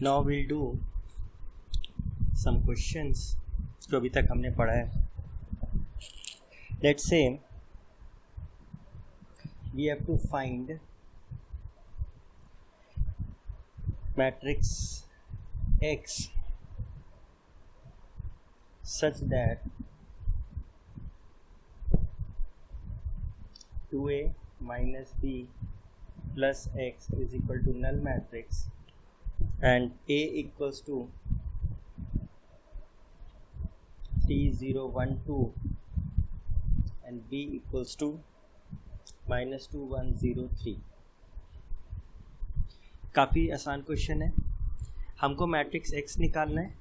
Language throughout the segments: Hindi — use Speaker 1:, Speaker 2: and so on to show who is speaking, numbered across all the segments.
Speaker 1: Now we'll do some questions जो अभी तक हमने पढ़ा है. Let's say we have to find matrix X such that 2a minus b plus x is equal to null matrix and a equals to 3 0 1 2 and b equals to minus 2 1 0 3. काफ़ी आसान क्वेश्चन है. हमको मैट्रिक्स x निकालना है,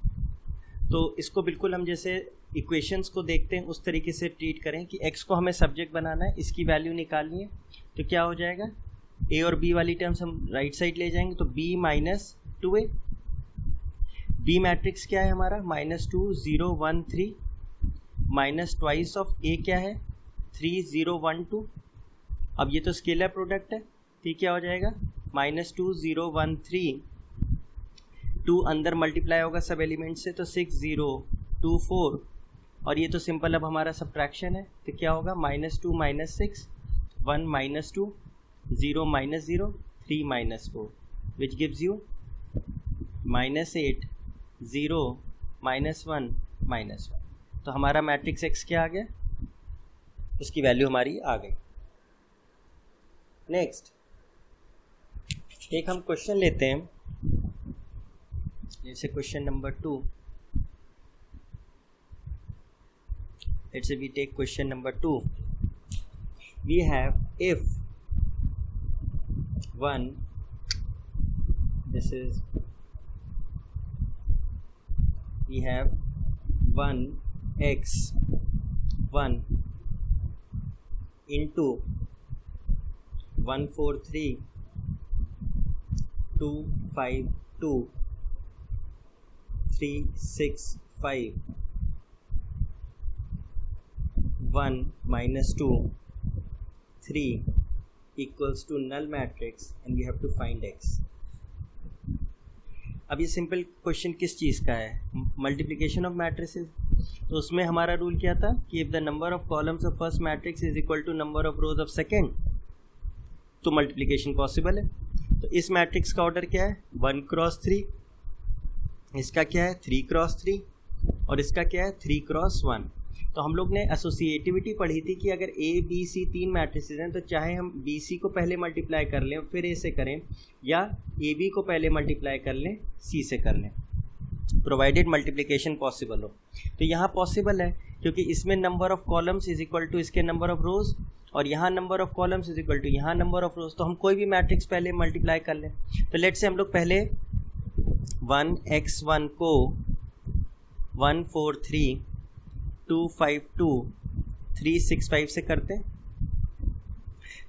Speaker 1: तो इसको बिल्कुल हम जैसे इक्वेशंस को देखते हैं उस तरीके से ट्रीट करें कि x को हमें सब्जेक्ट बनाना है, इसकी वैल्यू निकालनी है. तो क्या हो जाएगा, a और b वाली टर्म्स हम राइट साइड ले जाएंगे, तो b minus 2a. b matrix क्या है हमारा, minus 2 0 1 3 minus twice of a क्या है 3 0 1 2. अब ये तो स्केलर प्रोडक्ट है, ठीक. क्या हो जाएगा, माइनस 2 0 1 3 2 अंदर मल्टीप्लाई होगा सब एलिमेंट से, तो 6 0 2 4 और ये तो सिंपल अब हमारा सब्ट्रैक्शन है. तो क्या होगा, minus 2 minus 6 1 minus 2 0 minus 0 3 minus 4 which gives you minus 8 0 minus 1 minus 1. तो हमारा मैट्रिक्स एक्स क्या आ गया, उसकी वैल्यू हमारी आ गई. नेक्स्ट एक हम क्वेश्चन लेते हैं, जैसे question number 2. Let's say we take question number 2. We have if 1 this is we have 1x 1 into 143 2 5 2 3 6 5 1 minus 2 3 equals to null matrix and we have to find x. अब ये सिंपल क्वेश्चन किस चीज़ का है, मल्टीप्लिकेशन ऑफ मैट्रिसेस. तो उसमें हमारा रूल क्या था कि if the number of columns of first matrix is equal to number of rows of second, तो मल्टीप्लिकेशन पॉसिबल है. तो इस मैट्रिक्स का ऑर्डर क्या है, 1 क्रॉस 3, इसका क्या है 3 क्रॉस 3 और इसका क्या है 3 क्रॉस 1. तो हम लोग ने एसोसिएटिविटी पढ़ी थी कि अगर ए बी सी 3 मैट्रिसेस हैं, तो चाहे हम बी सी को पहले मल्टीप्लाई कर लें फिर ए से करें, या ए बी को पहले मल्टीप्लाई कर लें सी से कर लें, प्रोवाइडेड मल्टीप्लिकेशन पॉसिबल हो. तो यहाँ पॉसिबल है क्योंकि इसमें number of columns is equal to इसके नंबर ऑफ रोज और यहाँ number of columns is equal to यहाँ नंबर ऑफ रोज. तो हम कोई भी मैट्रिक्स पहले मल्टीप्लाई कर लें. तो लेट से हम लोग पहले 1x1 को 1 4 3 2 5 2 3 6 5 से करते हैं.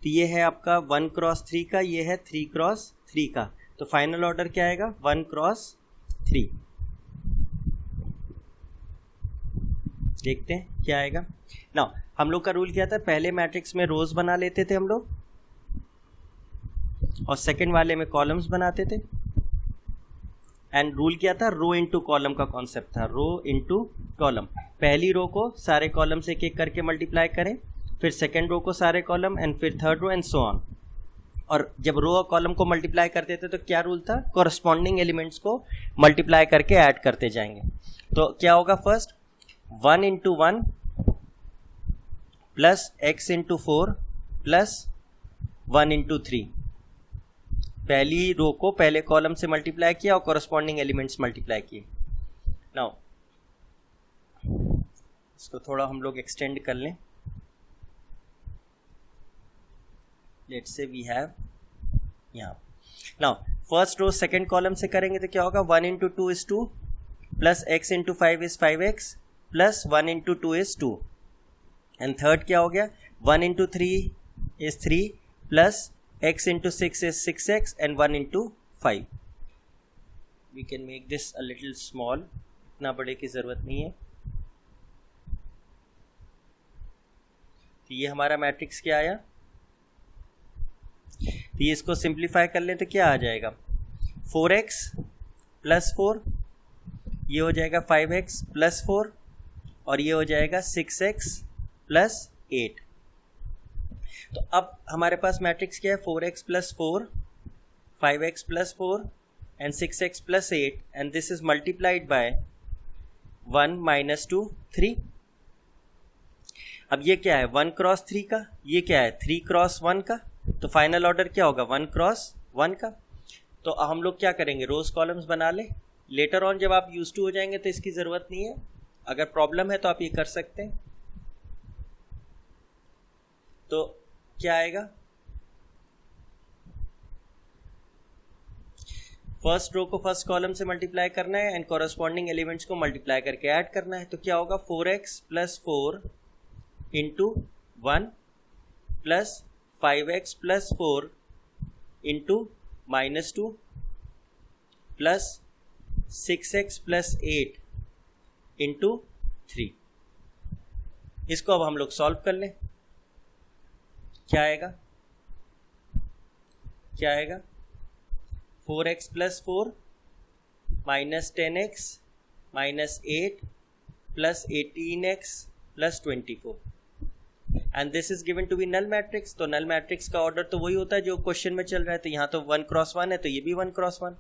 Speaker 1: तो ये है आपका 1 क्रॉस 3 का, ये है 3 क्रॉस 3 का. तो फाइनल ऑर्डर क्या आएगा 1 क्रॉस 3. देखते हैं क्या आएगा. नाउ हम लोग का रूल क्या था, पहले मैट्रिक्स में रोज बना लेते थे हम लोग और सेकंड वाले में कॉलम्स बनाते थे. एंड रूल क्या था, रो इनटू कॉलम का कॉन्सेप्ट था, रो इनटू कॉलम. पहली रो को सारे कॉलम से एक एक करके मल्टीप्लाई करें, फिर सेकंड रो को सारे कॉलम एंड फिर third row and so on. और जब रो और कॉलम को मल्टीप्लाई करते थे तो क्या रूल था, कॉरस्पॉन्डिंग एलिमेंट्स को मल्टीप्लाई करके ऐड करते जाएंगे. तो क्या होगा, first 1 into 1 plus x into 4 plus 1 into 3. पहली रो को पहले कॉलम से मल्टीप्लाई किया और कॉरस्पॉन्डिंग एलिमेंट्स मल्टीप्लाई किए. नाउ इसको थोड़ा हम लोग एक्सटेंड कर लें. लेट्स से वी हैव यहाँ. Now first row second column से करेंगे तो क्या होगा, 1 into 2 is 2 plus x into 5 is 5x plus 1 into 2 is 2. And third क्या हो गया, 1 into 3 is 3 plus x into 6 is 6x and 1 into 5. We can make this a little small, इतना बड़े की ज़रूरत नहीं है. तो ये हमारा मैट्रिक्स क्या आया, तो ये इसको सिंप्लीफाई कर लें तो क्या आ जाएगा, 4x प्लस 4, ये हो जाएगा 5x प्लस 4, और ये हो जाएगा 6x प्लस 8। तो अब हमारे पास मैट्रिक्स क्या है, 4x plus 4, 5x plus 4 and 6x plus 8, and this is multiplied by 1 minus 2 3। अब ये क्या है, 1 क्रॉस 3 का, ये क्या है 3 क्रॉस 1 का, तो फाइनल ऑर्डर क्या होगा 1 क्रॉस 1 का। तो हम लोग क्या करेंगे, रोज कॉलम्स बना ले। लेटर ऑन जब आप यूज टू हो जाएंगे तो इसकी ज़रूरत नहीं है, अगर प्रॉब्लम है तो आप ये कर सकते हैं। तो क्या आएगा, फर्स्ट रो को फर्स्ट कॉलम से मल्टीप्लाई करना है एंड कॉरस्पॉन्डिंग एलिमेंट्स को मल्टीप्लाई करके ऐड करना है। तो क्या होगा, 4x plus 4 into 1 plus 5x plus 4 into minus 2 plus 6x plus 8 into 3। इसको अब हम लोग सॉल्व कर लें। क्या आएगा, क्या आएगा, 4x plus 4 minus 10x minus 8 plus 18x plus 24, and this is given to be null matrix. तो नल मैट्रिक्स का ऑर्डर तो वही होता है जो क्वेश्चन में चल रहा है। तो यहाँ तो 1 क्रॉस 1 है, तो ये भी 1 क्रॉस 1।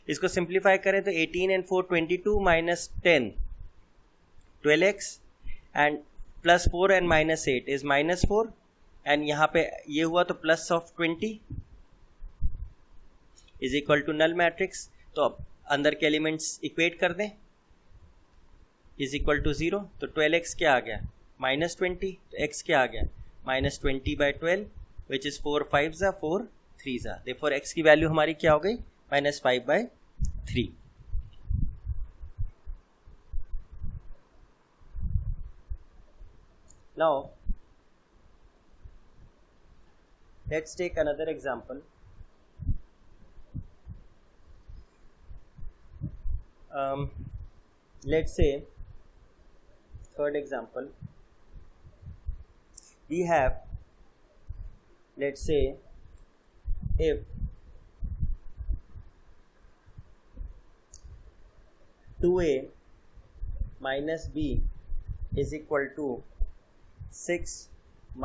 Speaker 1: इसको सिंप्लीफाई करें तो 18 and 4 22 minus 10 12x and plus 4 and minus 8 is minus 4, and यहाँ पे ये हुआ तो plus of 20 is equal to null matrix. तो अब अंदर के एलिमेंट्स इक्वेट कर दें, इज इक्वल टू 0। तो 12x क्या आ गया, माइनस 20, तो x क्या आ गया, माइनस 20 बाई 12 विच इज 4 5 ज़ा 4 3 ज़ा, देयरफॉर x की वैल्यू हमारी क्या हो गई, minus 5 by 3। Now let's take another example. Let's say third example, we have, let's say if two a minus b is equal to 6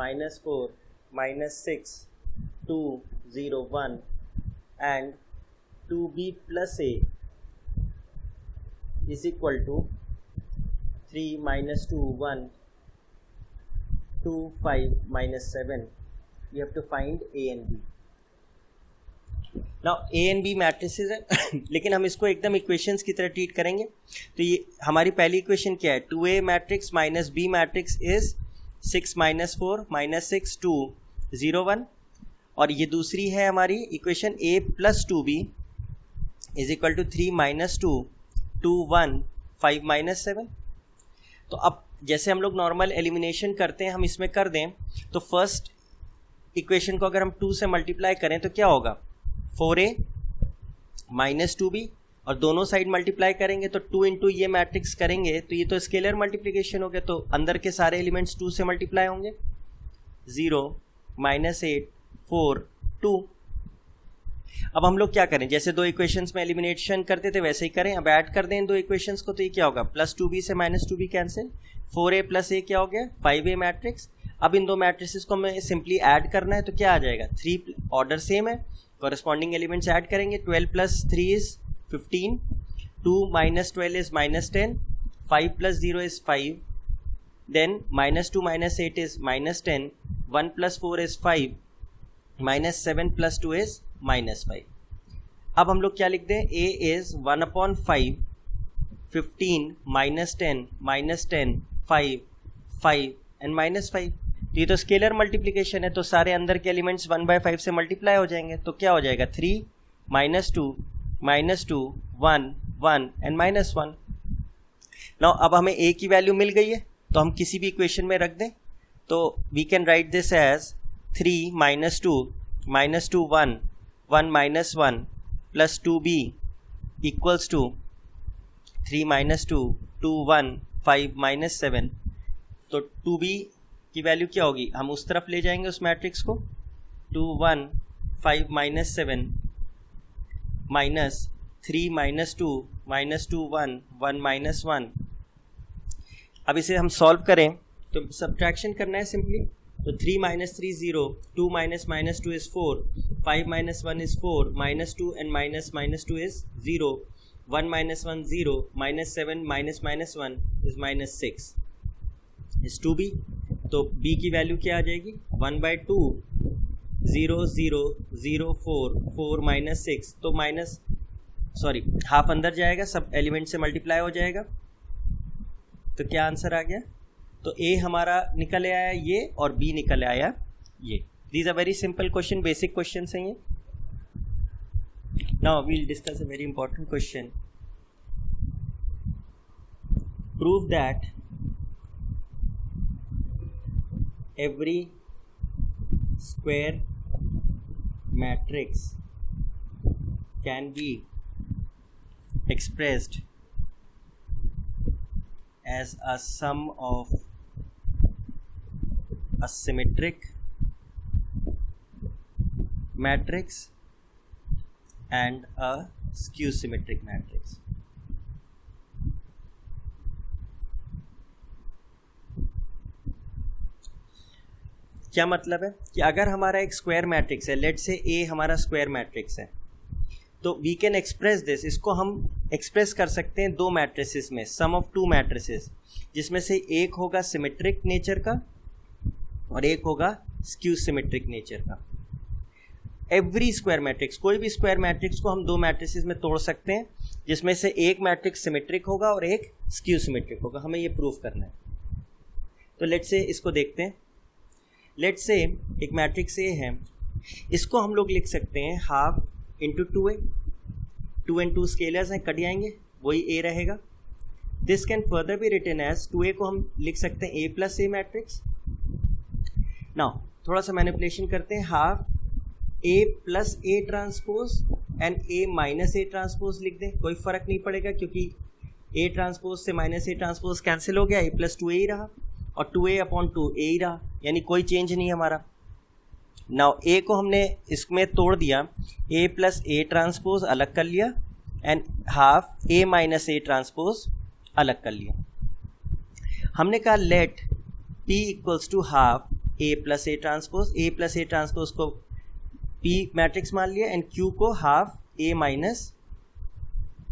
Speaker 1: minus 4 minus 6 2 0 1 and 2b plus a is equal to 3 minus 2 1 2 5 minus 7, you have to find a and b. Now a and b matrices है लेकिन हम इसको एकदम इक्वेशंस की तरह ट्रीट करेंगे। तो ये हमारी पहली इक्वेशन क्या है, 2a matrix minus b matrix is 6 minus 4 minus 6 2 0 1, और ये दूसरी है हमारी equation a plus 2b is equal to 3 minus 2 2 1 5 minus 7। तो अब जैसे हम लोग नॉर्मल एलिमिनेशन करते हैं हम इसमें कर दें, तो फर्स्ट इक्वेशन को अगर हम 2 से मल्टीप्लाई करें तो क्या होगा, 4a माइनस 2b, और दोनों साइड मल्टीप्लाई करेंगे तो 2 इंटू ये मैट्रिक्स करेंगे तो ये तो स्केलर मल्टीप्लिकेशन हो गया, तो अंदर के सारे एलिमेंट्स 2 से मल्टीप्लाई होंगे, 0 माइनस 8 4 2। अब हम लोग क्या करें, जैसे दो इक्वेशंस में एलिमिनेशन करते थे वैसे ही करें, अब ऐड कर दें इन दो इक्वेशंस को, तो ये क्या होगा, प्लस 2b से minus 2b cancel, 4a plus a क्या हो गया 5a मैट्रिक्स। अब इन दो मैट्रिसेस को हमें सिंपली ऐड करना है, तो क्या आ जाएगा, 3 ऑर्डर सेम है, कॉरेस्पॉन्डिंग एलिमेंट्स ऐड करेंगे, 12 plus 3 is 15, 2 minus 12 is minus 10, 5 plus 0 is 5, then minus 2 minus 8 is minus 10, 1 plus 4 is 5, minus 7 plus 2 is minus 5. अब हम लोग क्या लिख दें, a is 1/5, 15 minus 10 minus 10 5 5 and minus 5। तो ये तो स्केलर मल्टीप्लिकेशन है, तो सारे अंदर के एलिमेंट्स 1/5 से मल्टीप्लाई हो जाएंगे, तो क्या हो जाएगा 3 minus 2 minus 2 1 1 and minus 1। Now अब हमें a की वैल्यू मिल गई है, तो हम किसी भी इक्वेशन में रख दें, तो we can write this as 3 minus 2 minus 2 1 1 minus 1 plus 2b equals to 3 minus 2 2 1 5 minus 7। तो 2b की वैल्यू क्या होगी, हम उस तरफ ले जाएंगे उस मैट्रिक्स को, 2 1 5 minus 7 माइनस 3 -2 -2 1 1 -1। अब इसे हम सॉल्व करें तो सब्ट्रैक्शन करना है सिंपली। तो 3 - 3 0, 2 - -2 is 4, 5 - 1 is 4, -2 and -2 is 0, 1 - 1 0, -7 - -1 is -6 is 2b। तो b की वैल्यू क्या आ जाएगी 1/2 0 0 0 4 4 -6। तो हाफ अंदर जाएगा, सब एलिमेंट से मल्टीप्लाई हो जाएगा। तो क्या आंसर आ गया? तो ए हमारा निकल आया ये और बी निकल आया ये। These are very simple question, basic question हैं ये। Now we will discuss a very important question. Prove that every square matrix can be expressed as a sum of a symmetric matrix and a skew symmetric matrix। क्या मतलब है कि अगर हमारा एक स्क्वायर मैट्रिक्स है, लेट से ए हमारा स्क्वायर मैट्रिक्स है, तो वी कैन एक्सप्रेस दिस, इसको हम एक्सप्रेस कर सकते हैं दो मैट्रिसेस में, सम ऑफ टू मैट्रिसेस, जिसमें से एक होगा सिमेट्रिक नेचर का और एक होगा स्क्यू सिमेट्रिक नेचर का। एवरी स्क्वायर मैट्रिक्स, कोई भी स्क्वायर मैट्रिक्स को हम दो मैट्रिसेस में तोड़ सकते हैं, जिसमें से एक मैट्रिक्स सिमेट्रिक होगा और एक स्क्यू सिमेट्रिक होगा। हमें ये प्रूव करना है। तो लेट से इसको देखते हैं। लेट से एक मैट्रिक्स ए है, इसको हम लोग लिख सकते हैं half into 2a। 2 and 2 scalars हैं, कट जाएंगे, वही ए रहेगा। This can further be written as 2a को हम लिख सकते हैं a plus a matrix. Now थोड़ा सा मैनिपुलेशन करते हैं, half a plus a transpose and a minus a transpose लिख दें, कोई फर्क नहीं पड़ेगा क्योंकि a ट्रांसपोज से माइनस ए ट्रांसपोज कैंसिल हो गया, a प्लस 2a ही रहा और 2a अपॉन 2a ही रहा, यानी कोई चेंज नहीं हमारा। नाउ a को हमने इसमें तोड़ दिया, a प्लस ए ट्रांसपोज अलग कर लिया and half a minus a transpose अलग कर लिया। हमने कहा let p equals to half a plus a transpose, a plus a transpose को p मैट्रिक्स मान लिया एंड q को half a minus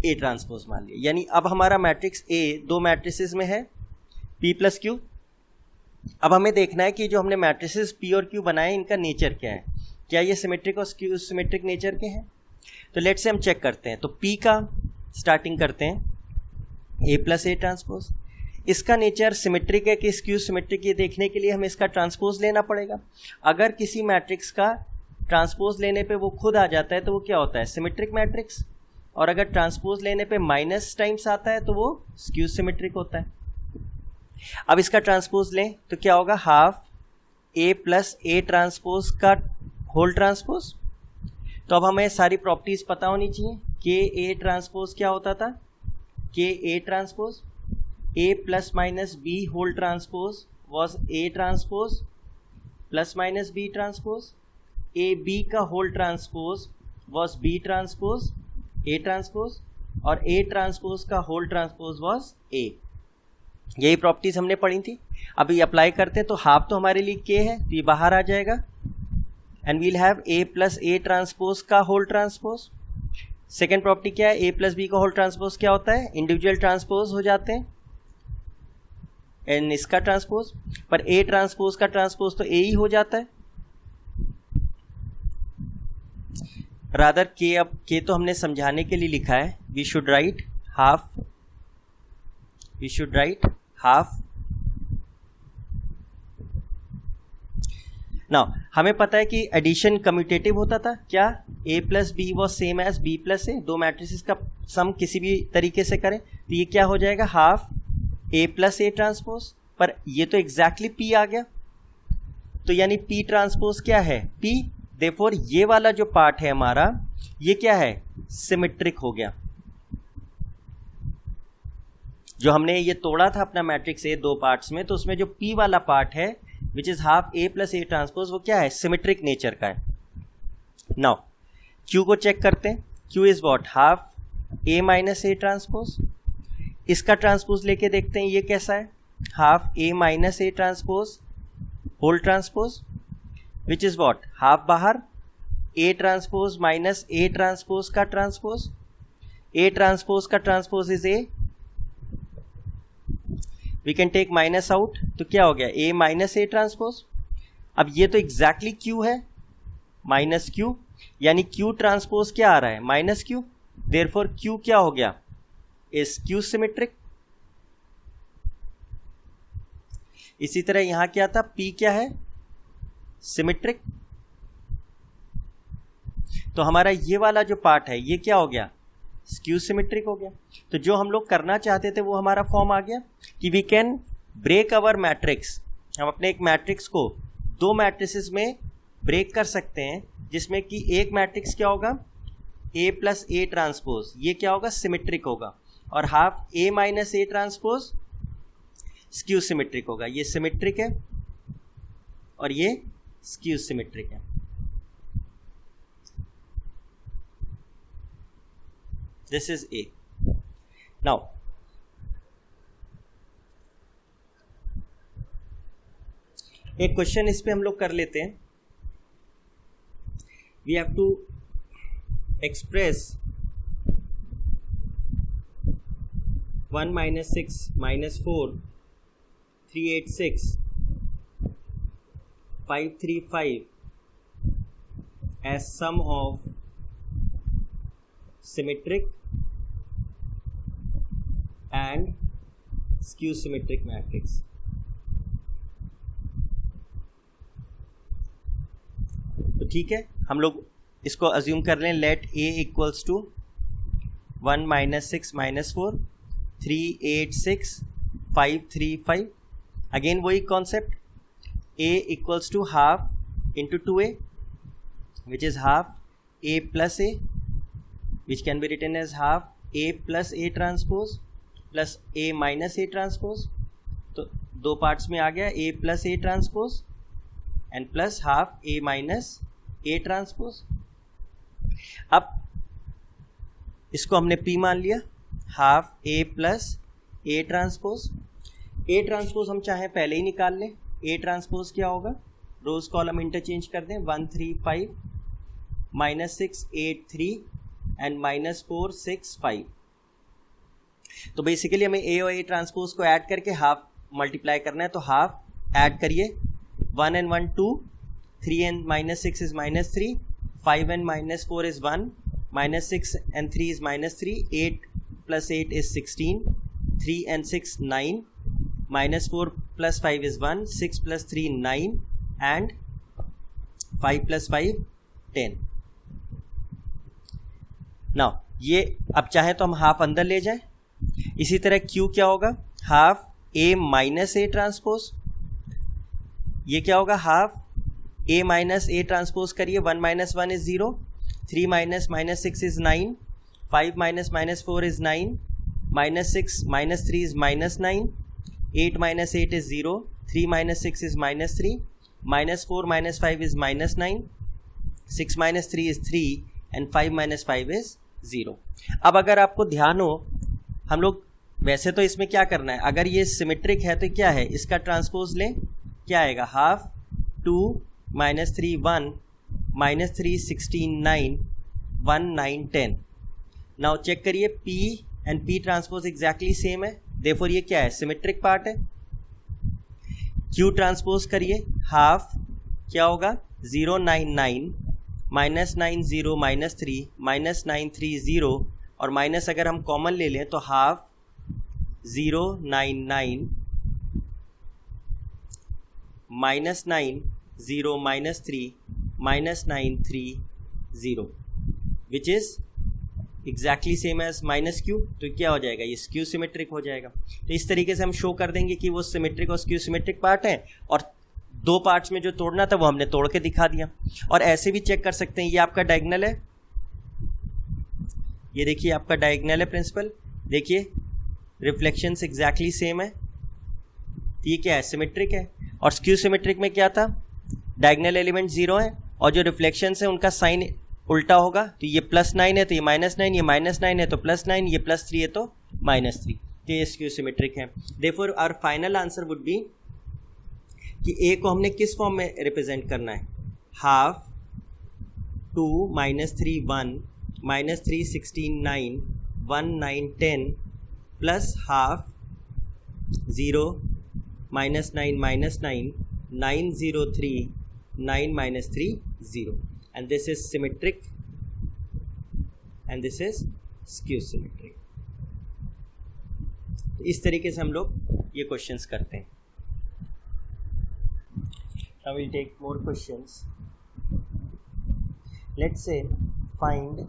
Speaker 1: a transpose मान लिया। यानी अब हमारा मैट्रिक्स a दो मैट्रिसेस में है, p प्लस q। अब हमें देखना है कि जो हमने मैट्रिसेस P और Q बनाए इनका नेचर क्या है, क्या ये सिमेट्रिक और स्क्यू सिमेट्रिक नेचर के हैं। तो लेट से हम चेक करते हैं। तो P का स्टार्टिंग करते हैं A प्लस ए ट्रांसपोज, इसका नेचर सिमेट्रिक है कि स्क्यू सिमेट्रिक, ये देखने के लिए हमें इसका ट्रांसपोज लेना पड़ेगा। अगर किसी मैट्रिक्स का ट्रांसपोज लेने पे वो खुद आ जाता है तो वो क्या होता है, सिमेट्रिक मैट्रिक्स, और अगर ट्रांसपोज लेने पे माइनस टाइम्स आता है तो वो स्क्यू सिमेट्रिक होता है। अब इसका ट्रांसपोज लें तो क्या होगा, half a plus a transpose का होल ट्रांसपोज। तो अब हमें सारी प्रॉपर्टीज पता होनी चाहिए। के ए ट्रांसपोज क्या होता था, के A transpose a plus minus B whole transpose was A transpose plus minus B transpose, A B का whole transpose was B transpose A transpose, और ए ट्रांसपोज का होल ट्रांसपोज वॉज ए। यही प्रॉपर्टीज हमने पढ़ी थी। अभी अप्लाई करते हैं तो हाफ तो हमारे लिए के है तो ये बाहर आ जाएगा and we'll have a plus a transpose का होल ट्रांसपोज। सेकेंड प्रॉपर्टी क्या है, a प्लस बी का होल ट्रांसपोज क्या होता है, इंडिविजुअल ट्रांसपोज हो जाते हैं एंड इसका ट्रांसपोज, पर a ट्रांसपोज का ट्रांसपोज तो a ही हो जाता है। रादर के, अब के तो हमने समझाने के लिए लिखा है, we should write half. Now हमें पता है कि एडिशन कम्यूटेटिव होता था, क्या a plus B was same as b plus A, दो मैट्रिसेस का सम किसी भी तरीके से करें तो ये क्या हो जाएगा, half a plus a transpose, पर ये तो एग्जैक्टली p आ गया, तो यानी p ट्रांसपोज क्या है, p। देयरफॉर ये वाला जो पार्ट है हमारा ये क्या है, सिमेट्रिक हो गया। जो हमने ये तोड़ा था अपना मैट्रिक्स ए दो पार्ट्स में, तो उसमें जो P वाला पार्ट है विच is half A plus a transpose, वो क्या है, सिमेट्रिक नेचर का है। नाउ Q को चेक करते हैं। Q is what, half A minus A transpose, इसका ट्रांसपोज लेके देखते हैं ये कैसा है, half A minus A transpose whole transpose, which is what, half बाहर, A ट्रांसपोज माइनस A ट्रांसपोज का ट्रांसपोज, A ट्रांसपोज का transpose is A, we can take minus out, तो क्या हो गया A माइनस A ट्रांसपोज। अब ये तो एग्जैक्टली Q है, माइनस Q, यानी Q ट्रांसपोज क्या आ रहा है, माइनस Q, देयरफॉर Q क्या हो गया, इज Q सिमेट्रिक। इसी तरह यहां क्या था, P क्या है, सिमेट्रिक। तो हमारा ये वाला जो पार्ट है ये क्या हो गया, स्क्यू सिमेट्रिक हो गया। तो जो हम लोग करना चाहते थे वो हमारा फॉर्म आ गया कि we can break our matrix, हम अपने एक मैट्रिक्स को दो मैट्रिसेस में ब्रेक कर सकते हैं, जिसमें कि एक मैट्रिक्स क्या होगा, A प्लस A ट्रांसपोज, ये क्या होगा, सिमेट्रिक होगा, और half A minus A transpose skew symmetric होगा। ये सिमेट्रिक है और ये स्क्यू सिमेट्रिक है। This is A। नाउ एक क्वेश्चन इस पे हम लोग कर लेते हैं। We have to express 1 minus 6 minus 4 386 535 as sum of symmetric and skew symmetric matrix। तो ठीक है, हम लोग इसको अज्यूम कर लें, let A equals to 1 minus 6 minus 4 386 535। Again वही concept, A equals to half into 2A which is half A plus A, which can be written as half A plus A transpose plus A minus A transpose. तो दो पार्ट्स में आ गया, A plus A transpose and plus half A minus A transpose. अब इसको हमने P मान लिया, half A plus A transpose. A transpose हम चाहे पहले ही निकाल लें, A ट्रांसपोज क्या होगा, रोज कॉलम इंटरचेंज कर दें, 135 माइनस 6 8 3 एंड माइनस 4 6 5। तो बेसिकली हमें A और A ट्रांसपोज को ऐड करके हाफ मल्टीप्लाई करना है, तो हाफ ऐड करिए, 1 and 1 2, 3 and minus 6 is minus 3, 5 and minus 4 is 1, minus 6 and 3 is minus 3, 8 plus 8 is 16, 3 and 6 9, minus 4 plus 5 is 1, 6 plus 3 9 and 5 plus 5 10। Now ये अब चाहे तो हम हाफ अंदर ले जाएं, इसी तरह Q क्या होगा, half A minus A transpose, ये क्या होगा, half A minus A transpose करिए, 1 minus 1 is 0, 3 minus minus 6 is 9, 5 minus minus 4 is 9, minus 6 minus 3 is minus 9, 8 minus 8 is 0, 3 minus 6 is minus 3, minus 4 minus 5 is minus 9, 6 minus 3 is 3 and 5 minus 5 is 0। अब अगर आपको ध्यान हो, हम लोग वैसे तो इसमें क्या करना है, अगर ये सिमेट्रिक है तो क्या है, इसका ट्रांसपोज लें, क्या आएगा, half 2 minus 3 1 minus 3 16 9 1 9 10। Now check करिए, P and P transpose exactly same है, देयरफॉर ये क्या है, सिमेट्रिक पार्ट है। Q ट्रांसपोज करिए, हाफ क्या होगा, 0 9 9 माइनस 9 0 माइनस 3 माइनस 9 3 0, और माइनस अगर हम कॉमन ले लें तो half 0 9 9 minus 9 0 minus 3 minus 9 3 0, which is exactly same as minus Q। तो क्या हो जाएगा, ये स्क्यू सिमेट्रिक हो जाएगा। तो इस तरीके से हम शो कर देंगे कि वो सिमेट्रिक और स्क्यू सिमेट्रिक पार्ट है, और दो पार्ट्स में जो तोड़ना था वो हमने तोड़ के दिखा दिया। और ऐसे भी चेक कर सकते हैं, ये आपका डायगोनल है, ये देखिए आपका डायगोनल है प्रिंसिपल, देखिए रिफ्लेक्शंस एग्जैक्टली सेम है, ये क्या है, सिमेट्रिक है। और स्क्यू सिमेट्रिक में क्या था, डायगोनल एलिमेंट 0 है और जो रिफ्लेक्शंस है उनका साइन उल्टा होगा, तो ये +9 है तो ये -9, ये -9 है तो +9, ये +3 है तो -3, तो ये स्क्यू सिमेट्रिक है। Therefore our final answer would be कि ए को हमने किस फॉर्म में रिप्रेजेंट करना है, half 2 -3 1 -3 16 9 1 9 10 plus half 0 -9 -9 9 0 3 9 -3 0, and this is symmetric and this is skew symmetric। तो इस तरीके से हम लोग ये क्वेश्चंस करते हैं। I will take more questions. Let's say find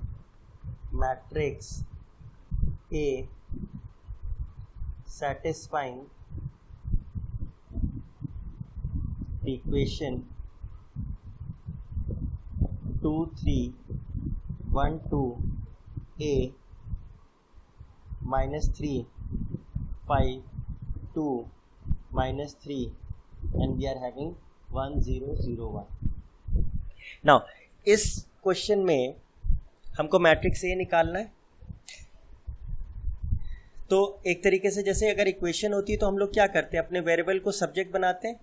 Speaker 1: matrix A satisfying the equation 2 3 1 2 A -3 5 2 -3 and we are having 1 0 0 1। Now इस क्वेश्चन में हमको मैट्रिक्स ए निकालना है। तो एक तरीके से जैसे अगर इक्वेशन होती है तो हम लोग क्या करते हैं, अपने वेरिएबल को सब्जेक्ट बनाते हैं,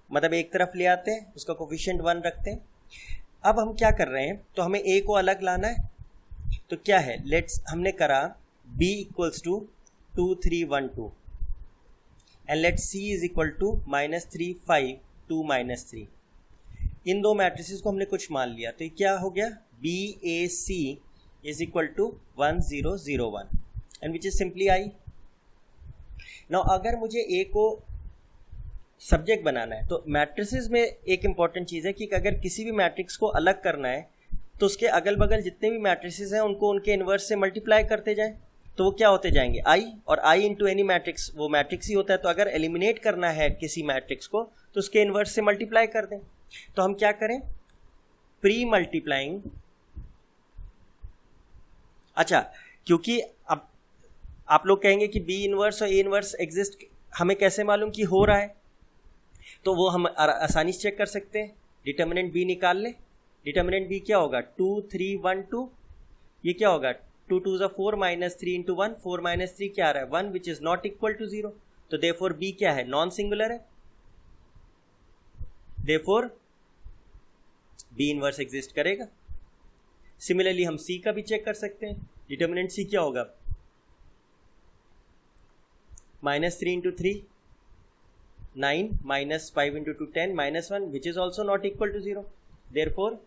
Speaker 1: मतलब एक तरफ ले आते हैं, उसका कोफिशिएंट 1 रखते हैं। अब हम क्या कर रहे हैं, तो हमें ए को अलग लाना है। तो क्या है, लेट्स हमने करा b equals to 2 3 1 2 and let's c is equal to -3 5 2 -3। इन दो मैट्रिसेस को हमने कुछ मान लिया, तो ये क्या हो गया, B A C is equal to 1 0 0 1 and which is simply I. Now अगर मुझे ए को सब्जेक्ट बनाना है तो मैट्रिसेस में एक इंपॉर्टेंट चीज़ है कि अगर किसी भी मैट्रिक्स को अलग करना है तो उसके अगल बगल जितने भी मैट्रिसेस हैं उनको उनके इन्वर्स से मल्टीप्लाई करते जाएं, तो वो क्या होते जाएंगे, आई, और आई इंटू एनी मैट्रिक्स वो मैट्रिक्स ही होता है। तो अगर एलिमिनेट करना है किसी मैट्रिक्स को तो उसके इन्वर्स से मल्टीप्लाई कर दें। तो हम क्या करें, प्री मल्टीप्लाइंग, अच्छा क्योंकि अब आप लोग कहेंगे कि बी इन्वर्स और ए इन्वर्स एग्जिस्ट हमें कैसे मालूम कि हो रहा है, तो वो हम आसानी से चेक कर सकते हैं। डिटर्मिनेंट बी निकाल ले, डिटर्मिनेंट बी क्या होगा, 2 3 1 2, ये क्या होगा 2 2 4 -3 इंटू 1, 4 -3 क्या आ रहा है 1 which is not equal to 0। तो देयरफॉर बी क्या है, नॉन सिंगुलर है, देयरफॉर बी इनवर्स एग्जिस्ट करेगा। सिमिलरली हम सी का भी चेक कर सकते हैं, डिटर्मिनेंट सी क्या होगा, -3 into 3 9 -5 into 2 10 -1 which is also not equal to 0। Therefore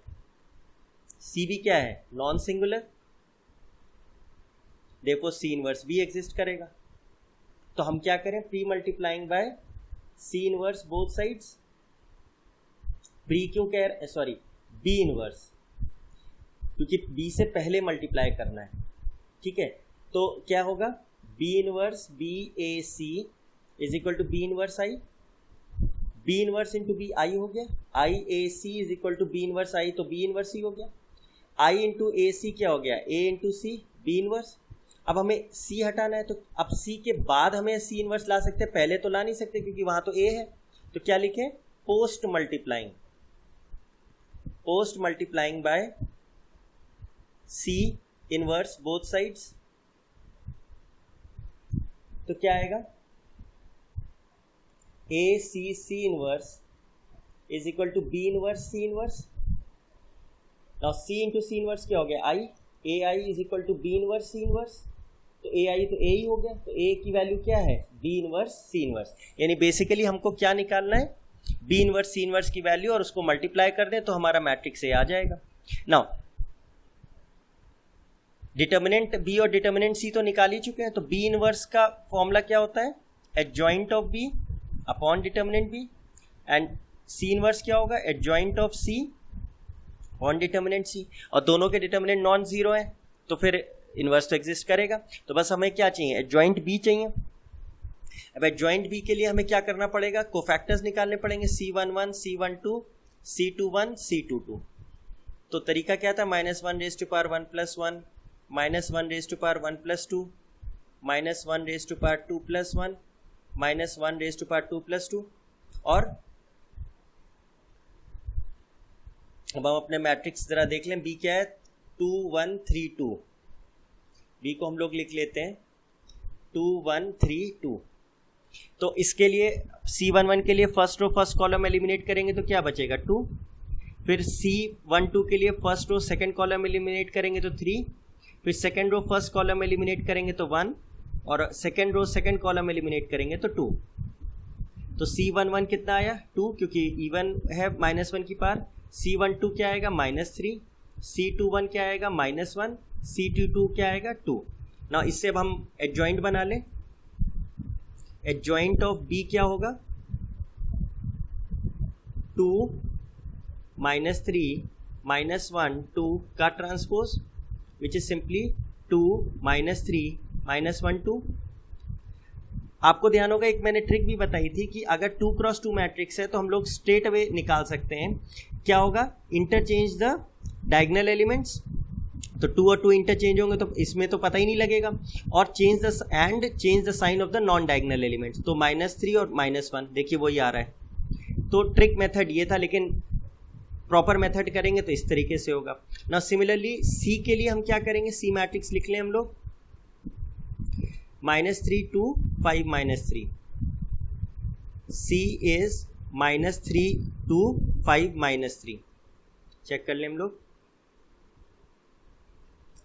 Speaker 1: C भी क्या है, non singular, therefore C inverse भी एग्जिस्ट करेगा। तो हम क्या करें, pre multiplying by C inverse both sides, pre क्यों कह रहे, सॉरी बी इनवर्स, क्योंकि बी से पहले मल्टीप्लाई करना है, ठीक है। तो क्या होगा, B inverse B A C is equal to B inverse I, B inverse into B I हो गया, I A C is equal to B inverse I, तो बी इनवर्स ही हो गया। आई इंटू ए सी क्या हो गया, ए इंटू सी बी इनवर्स। अब हमें सी हटाना है, तो अब सी के बाद हमें सी इनवर्स ला सकते हैं, पहले तो ला नहीं सकते क्योंकि वहां तो ए है। तो क्या लिखें, post multiplying by C inverse both sides. तो क्या आएगा, A C C inverse is equal to B inverse C inverse. Now C into C inverse क्या हो गया, I, A I is equal to B inverse C inverse. तो ए आई तो ए ही हो गया, तो ए की वैल्यू क्या है, बी इनवर्स सी इनवर्स। यानी बेसिकली हमको क्या निकालना है, बी इनवर्स सी इनवर्स की वैल्यू, और उसको मल्टीप्लाई कर दें तो हमारा मैट्रिक्स ए आ जाएगा। नाउ डिटर्मिनेंट बी और डिटर्मिनेंट सी तो निकाल ही चुके हैं, तो बी इनवर्स का फॉर्मूला क्या होता है, adjoint of B upon determinant B, and C inverse क्या होगा, adjoint of C upon determinant C, और दोनों के डिटर्मिनेंट नॉन जीरो है तो फिर इनवर्स तो एग्जिस्ट करेगा। तो बस हमें क्या चाहिए, एडजॉइंट बी चाहिए। अब एडजॉइंट बी के लिए हमें क्या करना पड़ेगा, कोफैक्टर्स निकालने पड़ेंगे, C11 C12 C21 C22। तो तरीका क्या था, -1 raise to power 1 + 1 -1 raise to power 1 + 2 -1 raise to power 2 + 1 -1 raise to power 2 + 2। और अब हम अपने मैट्रिक्स जरा देख लें, बी क्या है, 2132, बी को हम लोग लिख लेते हैं 2132। तो इसके लिए C11 के लिए first row first column eliminate करेंगे तो क्या बचेगा 2, फिर C12 के लिए first row second column eliminate करेंगे तो 3, फिर second row first column eliminate करेंगे तो 1, और second row second column eliminate करेंगे तो 2। तो C11 कितना आया 2, क्योंकि इवन है -1 की पार। C12 क्या आएगा -3, C21 क्या आएगा -1, C22 क्या आएगा 2। ना इससे अब हम एडजॉइंट बना लें। एडजॉइंट ऑफ B क्या होगा 2 -3 -1 2 का ट्रांसपोज, विच इज सिंपली 2 -3 -1 2। आपको ध्यान होगा एक मैंने ट्रिक भी बताई थी कि अगर 2x2 मैट्रिक्स है तो हम लोग स्ट्रेट अवे निकाल सकते हैं। क्या होगा, इंटरचेंज द डायगोनल एलिमेंट्स, तो 2 और 2 इंटरचेंज होंगे तो इसमें तो पता ही नहीं लगेगा, और change the sign of the non diagonal elements, तो -3 और -1 देखिए वही आ रहा है। तो ट्रिक मेथड ये था, लेकिन प्रॉपर मेथड करेंगे तो इस तरीके से होगा ना। सिमिलरली सी के लिए हम क्या करेंगे, सी मैट्रिक्स लिख लें हम लोग -3 2 5 -3, C is -3 2 5 -3, चेक कर लें हम लोग।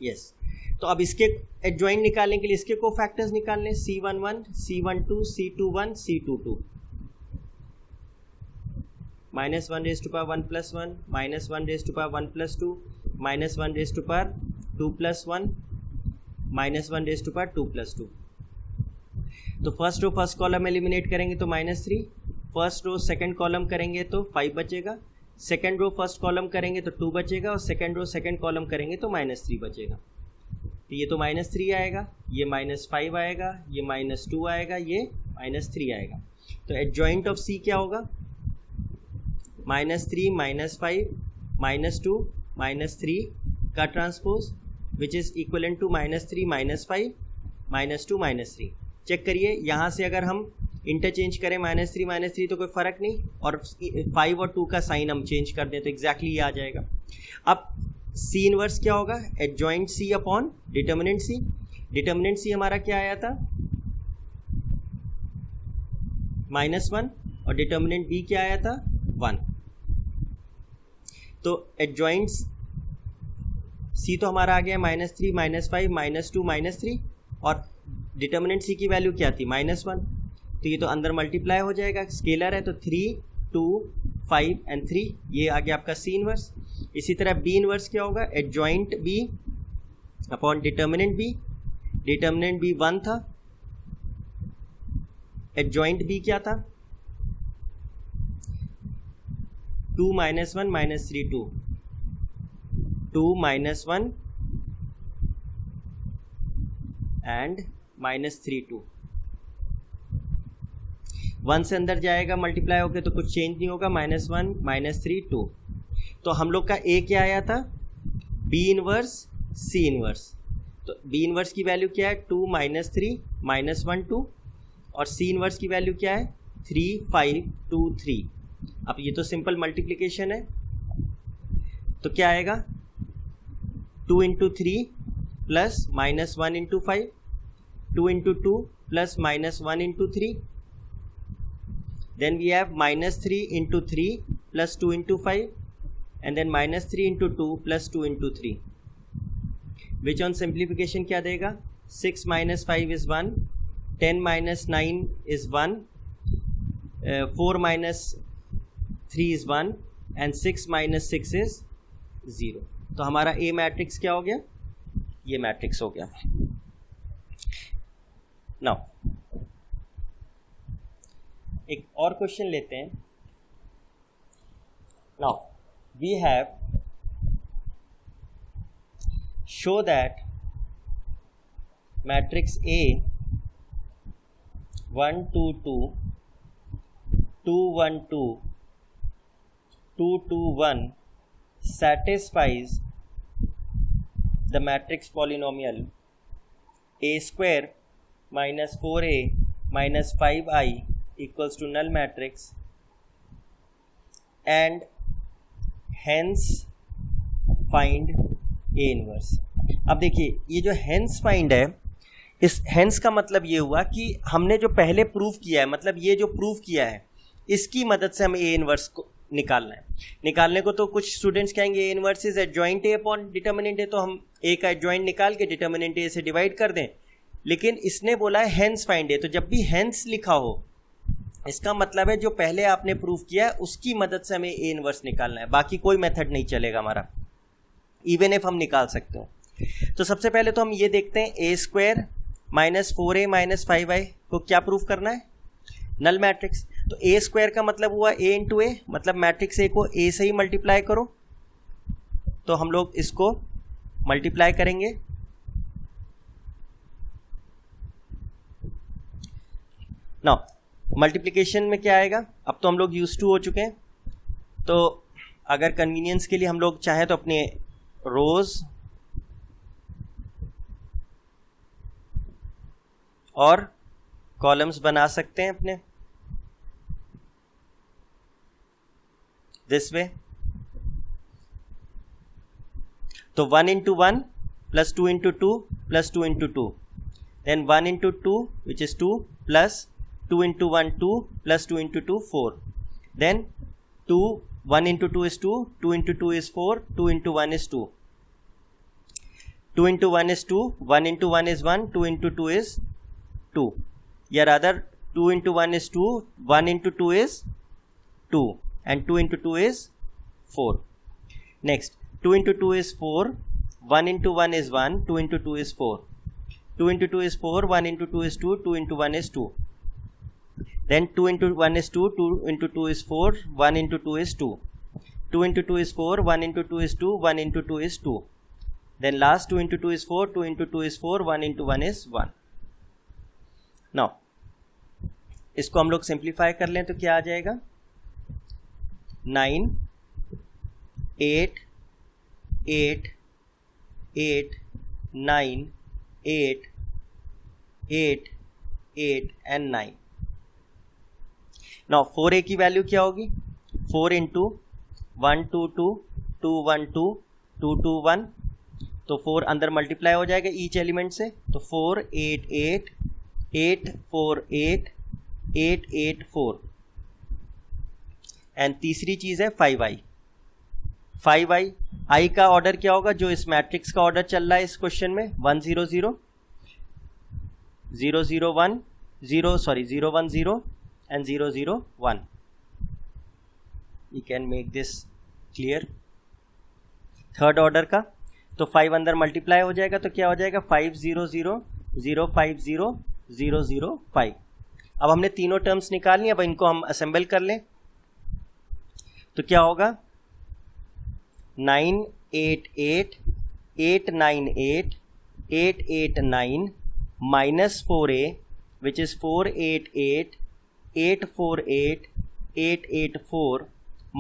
Speaker 1: यस तो अब इसके एडजॉइंट निकालने के लिए इसके कोफैक्टर्स निकाल लें, C11 C12 C21 C22, -1 raised to power 1 + 1 -1 raised to power 1 + 2 -1 raised to power 2 + 1 -1 raised to power 2 + 2। तो first row first column eliminate करेंगे तो -3, फर्स्ट रो सेकंड कॉलम करेंगे तो 5 बचेगा, सेकंड रो फर्स्ट कॉलम करेंगे तो 2 बचेगा, और सेकंड रो सेकंड कॉलम करेंगे तो -3 बचेगा। तो ये तो -3 आएगा, ये -5 आएगा, ये -2 आएगा, ये -3 आएगा। तो एडजॉइंट ऑफ C क्या होगा -3 -5 -2 -3 का transpose, which is equivalent to -3 -5 -2 -3। Check करिए यहाँ से अगर हम इंटरचेंज करें -3 -3 तो कोई फ़र्क नहीं, और 5 और 2 का साइन हम चेंज कर दें तो एग्जैक्टली ये आ जाएगा। अब C इनवर्स क्या होगा, adjoint C upon determinant C। Determinant C हमारा क्या आया था -1, और डिटर्मिनेंट B क्या आया था 1। तो एडजॉइंट C तो हमारा आ गया -3 -5 -2 -3, और डिटर्मिनेंट C की वैल्यू क्या थी -1। तो ये तो अंदर मल्टीप्लाई हो जाएगा, स्केलर है तो 3 2 5 एंड 3, ये आ गया आपका C इनवर्स। इसी तरह B इनवर्स क्या होगा, adjoint B upon determinant B। Determinant B 1 था, एडजॉइंट B क्या था 2 -1 -3 2 2 -1 एंड -3 2। 1 से अंदर जाएगा मल्टीप्लाई होकर तो कुछ चेंज नहीं होगा, -1 -3 2। तो हम लोग का A क्या आया था B इनवर्स C इनवर्स। तो B इनवर्स की वैल्यू क्या है 2 -3 -1 2, और C इनवर्स की वैल्यू क्या है 3 5 2 3। अब ये तो सिंपल मल्टीप्लिकेशन है, तो क्या आएगा 2 × 3 plus -1 × 5, 2 × 2 plus -1 × 3, then we have -3 × 3 plus 2 × 5, and then -3 × 2 plus 2 × 3, which on simplification क्या देगा 6 - 5 is 1, 10 - 9 is 1, 4 - 3 is 1, and 6 - 6 is 0। तो हमारा A मैट्रिक्स क्या हो गया, ये मैट्रिक्स हो गया। नाउ एक और क्वेश्चन लेते हैं। Now we have show that matrix A 1 2 2 2 1 2 2 2 1 satisfies the matrix polynomial A square minus 4A minus 5I equals to null matrix, and hence find A inverse. अब देखिए ये जो हेंस फाइंड है, इस हेंस का मतलब ये हुआ कि हमने जो पहले प्रूफ किया है, मतलब ये जो प्रूफ किया है इसकी मदद से हमें ए इनवर्स को निकालना है। निकालने को तो कुछ स्टूडेंट्स कहेंगे A inverse is adjoint A upon determinant A, तो हम ए का एडजॉइंट निकाल के डिटर्मिनेंट ए से डिवाइड कर दें, लेकिन इसने बोला है हेंस फाइंड ए। तो जब भी हेंस लिखा हो इसका मतलब है जो पहले आपने प्रूफ किया है उसकी मदद से हमें ए इनवर्स निकालना है, बाकी कोई मेथड नहीं चलेगा हमारा, इवन इफ हम निकाल सकते हो। तो सबसे पहले तो हम ये देखते हैं ए square minus 4a minus 5i को क्या प्रूफ करना है, नल मैट्रिक्स। तो ए स्क्वायर का मतलब हुआ a इंटू ए, मतलब मैट्रिक्स ए को a से ही मल्टीप्लाई करो, तो हम लोग इसको मल्टीप्लाई करेंगे। नाउ मल्टीप्लिकेशन में क्या आएगा, अब तो हम लोग यूज टू हो चुके हैं, तो अगर कन्वीनियंस के लिए हम लोग चाहें तो अपने रोज और कॉलम्स बना सकते हैं अपने दिस वे। तो 1 into 1 plus 2 into 2 plus 2 into 2, then 1 into 2 which is 2 plus 2 into 1 2 plus 2 into 2 4, then 2 1 into 2 is 2, 2 into 2 is 4, 2 into 1 is 2, 2 into 1 is 2, 1 into 1 is 1, 2 into 2 is 2, या rather 2 into 1 is 2, 1 into 2 is 2 and 2 into 2 is 4. Next 2 into 2 is 4, 1 into 1 is 1, 2 into 2 is 4, 2 into 2 is 4, 1 into 2 is 2, 2 into 1 is 2. Then 2 into 1 is 2, 2 into 2 is 4, 1 into 2 is 2, 2 into 2 is 4, 1 into 2 is 2, 1 into 2 is 2. Then last 2 into 2 is 4, 2 into 2 is 4, 1 into 1 is 1. Now इसको हम लोग सिंप्लीफाई कर लें तो क्या आ जाएगा, 9 8 8 8 9 8 8 8 and 9. नाउ 4a की वैल्यू क्या होगी, 4 इंटू 1 2 2 2 1 2 2 2 1, तो 4 अंदर मल्टीप्लाई हो जाएगा ईच एलिमेंट से, तो 4 8 8 8 4 8 8 8 4, एंड तीसरी चीज है 5i। 5i i का ऑर्डर क्या होगा, जो इस मैट्रिक्स का ऑर्डर चल रहा है इस क्वेश्चन में 1 0 0 0 0 1 0 0 1 0 and 0 0 1. We can make this clear. Third order का, तो 5 अंदर मल्टीप्लाई हो जाएगा तो क्या हो जाएगा 5 0 0 0 5 0 0 0 5। अब हमने तीनों टर्म्स निकाल ली, अब इनको हम असेंबल कर लें तो क्या होगा 9 8 8 8 9 8 8 8 9 minus 4a which is 4 8 8 8 4 8 8 8 4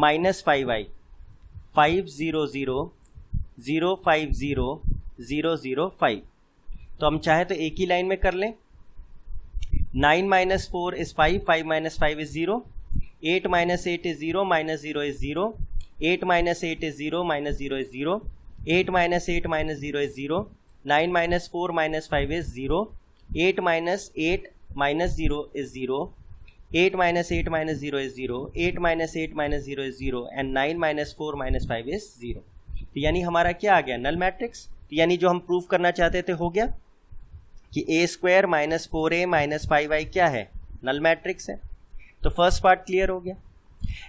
Speaker 1: minus 5i 5 0 0 0 5 0 0 0 5। तो हम चाहे तो एक ही लाइन में कर लें, 9 minus 4 is 5, 5 minus 5 is 0, 8 minus 8 is 0, minus 0 is 0, 8 minus 8 is 0, minus 0 is 0, 8 minus 8 minus 0 is 0, 9 minus 4 minus 5 is 0, 8 minus 8 minus 0 is 0, 8 minus 8 minus 0 is 0, 8 minus 8 minus 0 is 0, and 9 minus 4 minus 5 is 0. तो यानी हमारा क्या आ गया, नल मैट्रिक्स। तो यानी जो हम प्रूफ करना चाहते थे हो गया कि a square minus 4a minus 5i क्या है, नल मैट्रिक्स है। तो फर्स्ट पार्ट क्लियर हो गया।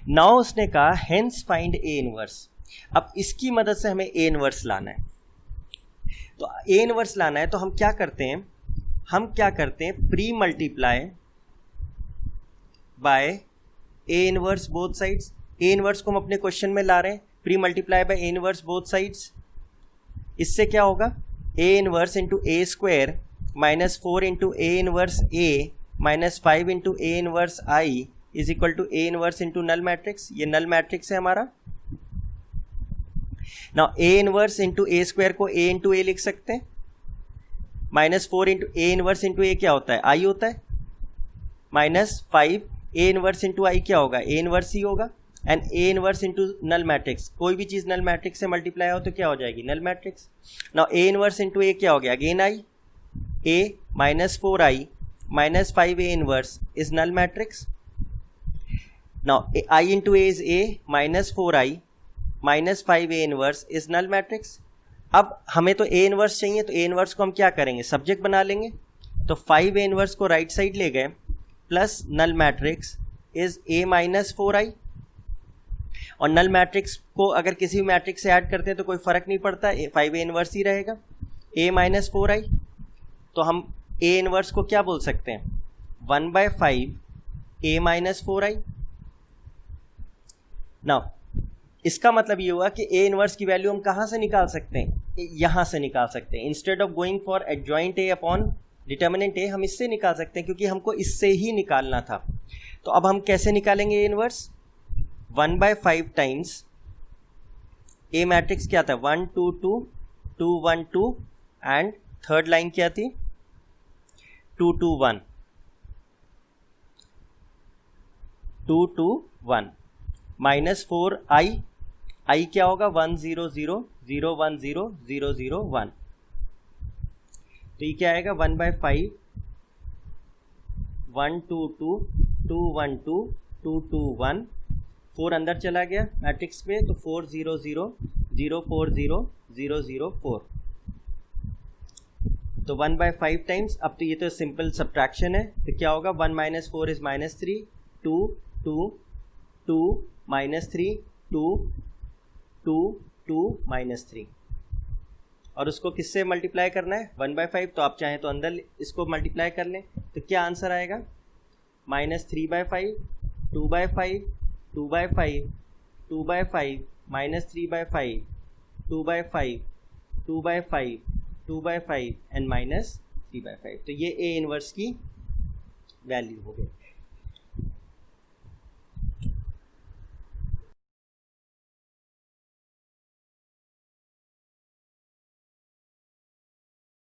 Speaker 1: नाउ उसने कहा हेंस फाइंड a इनवर्स। अब इसकी मदद से हमें a इनवर्स लाना है। तो a इनवर्स लाना है तो हम क्या करते हैं, pre multiply by A inverse both sides. A inverse को हम अपने क्वेश्चन में ला रहे हैं, pre multiply by A inverse both साइड्स। इससे क्या होगा, A inverse into A square minus 4 into A inverse A minus 5 into A inverse I is equal to A inverse into null matrix. ये नल मैट्रिक्स है हमारा। Now A inverse into A square को ए इंटू ए लिख सकते हैं, minus 4 into A inverse into A क्या होता है, आई होता है, minus 5 A inverse into I क्या होगा, ए इनवर्स ही होगा, and A inverse into null matrix, कोई भी चीज़ नल मैट्रिक्स से मल्टीप्लाई हो तो क्या हो जाएगी, null matrix. Now A inverse into A क्या हो गया, again I, A minus 4i minus 5a inverse is null matrix. Now i into A is a minus 4i minus 5a inverse is null matrix. अब हमें तो a इनवर्स चाहिए, तो a इनवर्स को हम क्या करेंगे, सब्जेक्ट बना लेंगे। तो 5a इनवर्स को राइट साइड ले गए, plus null matrix is a minus 4i। और नल मैट्रिक्स को अगर किसी भी मैट्रिक्स से ऐड करते हैं तो कोई फर्क नहीं पड़ता, 5a इनवर्स ही रहेगा, a माइनस 4i। तो हम a इनवर्स को क्या बोल सकते हैं, 1/5 a माइनस 4i। नाउ इसका मतलब ये हुआ कि a इनवर्स की वैल्यू हम कहाँ से निकाल सकते हैं, यहाँ से निकाल सकते हैं। Instead of going for adjoint a upon determinant a, हम इससे निकाल सकते हैं क्योंकि हमको इससे ही निकालना था। तो अब हम कैसे निकालेंगे a inverse, 1/5 times a matrix क्या था, 1 2 2 2 1 2 एंड थर्ड लाइन क्या थी, 2 2 1 2 2 1 माइनस 4i, i क्या होगा 1 0 0 0 1 0 0 0 1। तो ये क्या आएगा 1/5 1 2 2 2 1 2 2 2 1, 4 अंदर चला गया मैट्रिक्स पे, तो 4 0 0 0 4 0 0 0 4। तो 1/5 टाइम्स, अब तो ये तो सिंपल सब्ट्रैक्शन है, तो क्या होगा 1 minus 4 is minus 3, 2 2 2 minus 3 2 2 2 minus 3। और उसको किससे मल्टीप्लाई करना है, 1/5, तो आप चाहें तो अंदर इसको मल्टीप्लाई कर लें। तो क्या आंसर आएगा, माइनस 3/5 2/5 2/5 2/5 माइनस 3/5 2/5 2/5 2/5 एंड माइनस 3/5। तो ये ए इनवर्स की वैल्यू हो गई।